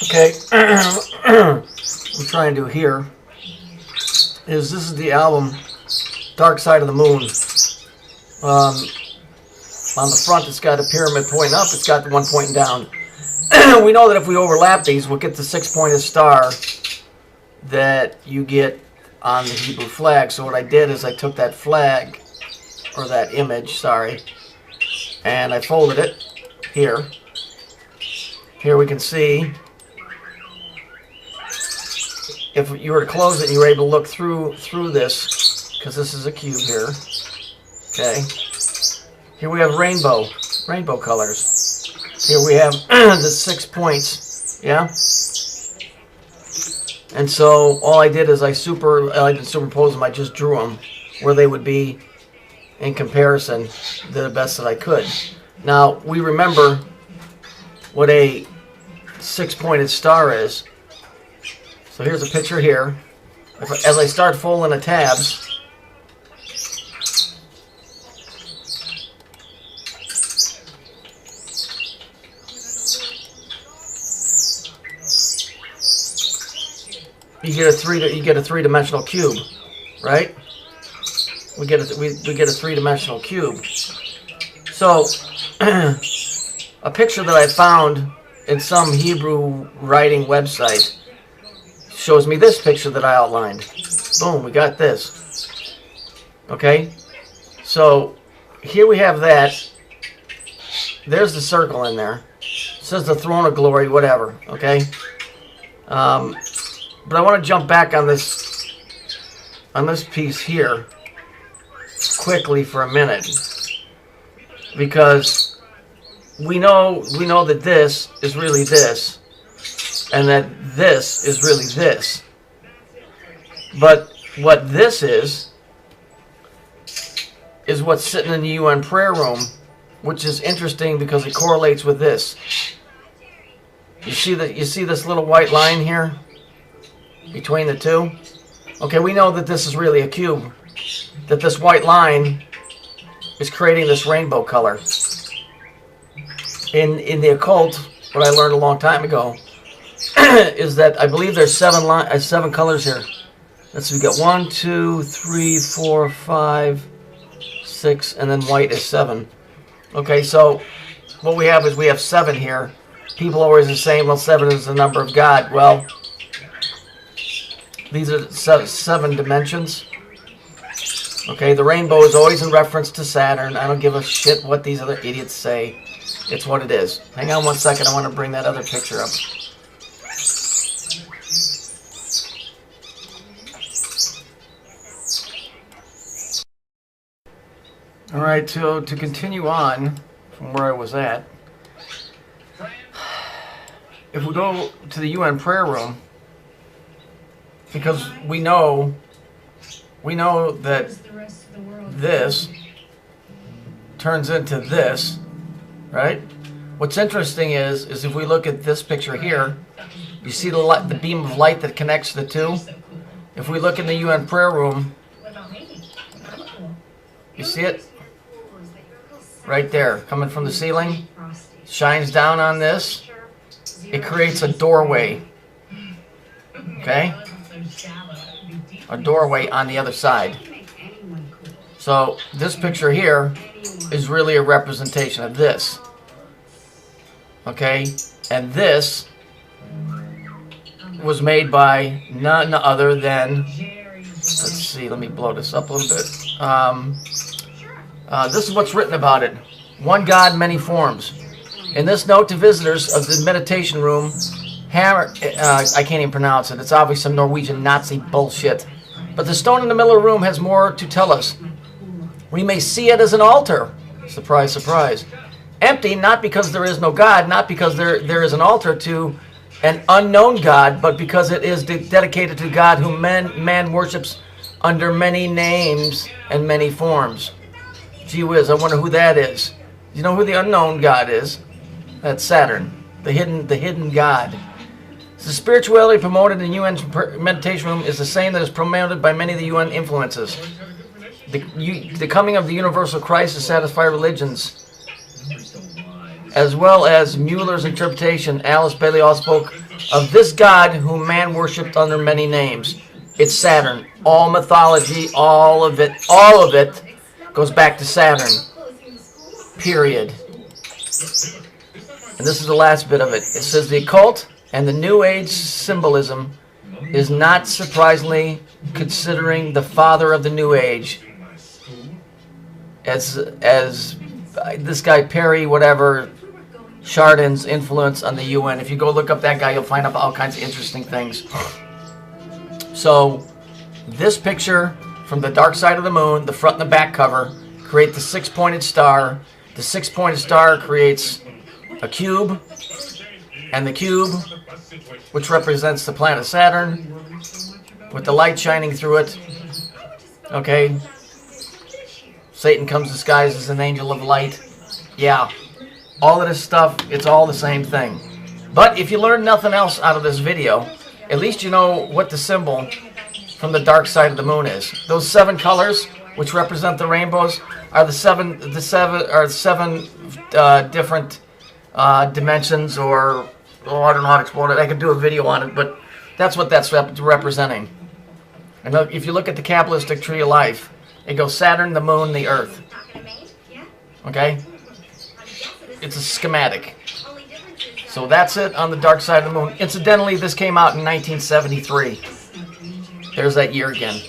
Okay, what I'm trying to do here is this is the album Dark Side of the Moon. On the front, it's got a pyramid pointing up. It's got the one pointing down. We know that if we overlap these, we'll get the six-pointed star that you get on the Hebrew flag. So what I did is I took that flag, or that image, sorry, and I folded it here. Here we can see, if you were to close it, you were able to look through this, because this is a cube here. Okay. Here we have rainbow colors. Here we have the 6 points. Yeah. And so all I did is I didn't superimpose them. I just drew them where they would be in comparison, the best that I could. Now we remember what a six-pointed star is. So here's a picture here. As I start folding the tabs, you get a three-dimensional cube, right? We get a three-dimensional cube. So a picture that I found in some Hebrew writing website shows me this picture that I outlined. Boom, we got this. Okay? So here we have that. There's the circle in there. It says the throne of glory, whatever. Okay? But I want to jump back on this piece here quickly for a minute, because we know that this is really this, and that this is really this. But what this is what's sitting in the UN prayer room, which is interesting because it correlates with this. You see this little white line here between the two? Okay, we know that this is really a cube. That this white line is creating this rainbow color. In the occult, what I learned a long time ago is that I believe there's seven colors here. Let's see, we got 1, 2, 3, 4, 5, 6, and then white is 7. Okay, so what we have is we have 7 here. People always are saying, well, 7 is the number of God. Well, these are 7 dimensions. Okay, the rainbow is always in reference to Saturn. I don't give a shit what these other idiots say. It's what it is. Hang on one second. I want to bring that other picture up. All right, so to continue on from where I was at, if we go to the UN prayer room, because we know that this turns into this, right? What's interesting is if we look at this picture here, you see the beam of light that connects the two. If we look in the UN prayer room, you see it? Right there, coming from the ceiling, shines down on this. It creates a doorway, okay? A doorway on the other side. So this picture here is really a representation of this. Okay? And this was made by none other than, let's see, let me blow this up a little bit. This is what's written about it. One God, many forms. In this note to visitors of the meditation room, Hammer, I can't even pronounce it. It's obviously some Norwegian Nazi bullshit. But the stone in the middle of the room has more to tell us. We may see it as an altar. Surprise, surprise. Empty, not because there is no God, not because there is an altar to an unknown God, but because it is dedicated to God whom man worships under many names and many forms. Gee whiz, I wonder who that is. You know who the unknown God is? That's Saturn, the hidden God. The spirituality promoted in the UN meditation room is the same that is promoted by many of the UN influences. The coming of the universal Christ to satisfy religions as well as Mueller's interpretation, Alice Bailey also spoke of this god whom man worshipped under many names. It's Saturn. All mythology, all of it goes back to Saturn. Period. And this is the last bit of it. It says the occult and the New Age symbolism is not surprisingly considering the father of the New Age as this guy Perry, whatever, Chardin's influence on the UN. If you go look up that guy, you'll find out all kinds of interesting things. So this picture from the dark side of the moon, the front and the back cover, create the six-pointed star. The six-pointed star creates a cube, and the cube, which represents the planet Saturn, with the light shining through it. Okay, Satan comes disguised as an angel of light. Yeah, all of this stuff, it's all the same thing. But if you learn nothing else out of this video, at least you know what the symbol from the dark side of the moon is. Those 7 colors, which represent the rainbows, are the seven different dimensions, or I don't know how to explain it. I could do a video on it, but that's what that's representing. And look, if you look at the Kabbalistic tree of life, it goes Saturn, the moon, the earth. Okay? It's a schematic. So that's it on the dark side of the moon. Incidentally, this came out in 1973. There's that year again.